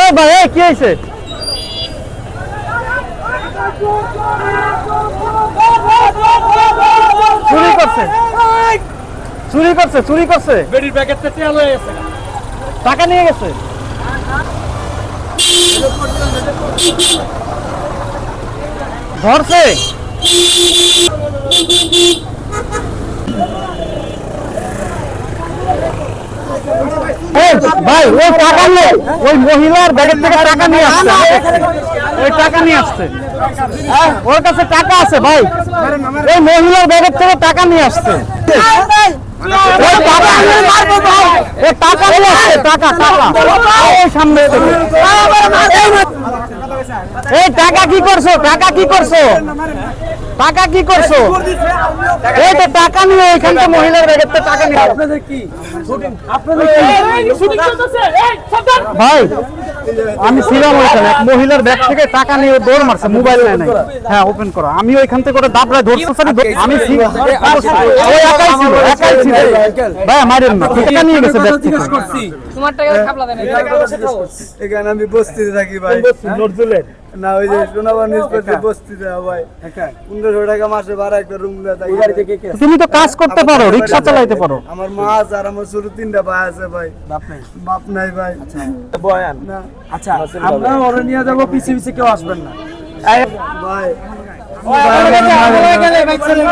ও ভাই এই কি হইছে? চুরি করছে, চুরি করছে, চুরি করছে। বেডির প্যাকেটটা তেল হয়ে গেছে। টাকা নিয়ে গেছে। ধরছে। ভাই ওই টাকা নিয়ে ওই মহিলার ব্যাগের থেকে টাকা নিয়ে আসছে, ওই টাকা নিয়ে আসছে, ওর কাছে টাকা আছে ভাই, ওই মহিলার ব্যাগের থেকে টাকা নিয়ে আসছে, ওই টাকা নিয়ে আসছে, টাকা টাকা ওই সামনে থেকে। এই টাকা কি করছো, টাকা কি করছো, টাকা কি করছো? এই তো টাকা নিয়ে ওইখান থেকে মহিলার ব্যাগের থেকে টাকা নিয়ে। আপনাদের কি আপনাদের কি শুটিং চলতেছে? এই সাবধান ভাই আমি ছিলাম ওইখানে, এক মহিলার ব্যাগ থেকে টাকা নিয়ে দৌড় মারছে, মোবাইল নেয় নাই। হ্যাঁ ওপেন করো। আমি ওইখান থেকে করে দাবড়ায় ধরতে চাই, আমি ওই একাই ছিল, একাই ছিল ভাই, মারেন না, টাকা নিয়ে গেছে ব্যাগ থেকে। তোমার টাকা খাবলা দেন। এখানে আমি বস্তিতে থাকি ভাই। নজরুলের না ওই যে সোনাবান নিউজপেপার বস্তিতে ভাই। 1500 টাকা মাসে ভাড়া একটা রুম দিয়ে থাকি। তুমি তো কাজ করতে পারো, রিকশা চালাইতে পারো। আমার মা আছে আর আমার ছোট 3টা ভাই আছে ভাই। বাপ নাই ভাই। বয়ান না আচ্ছা আমরা ওরে নিয়ে যাব, পিছে পিছে কেউ আসবেন না। ভাই ওই গেলে ভাই ছেলে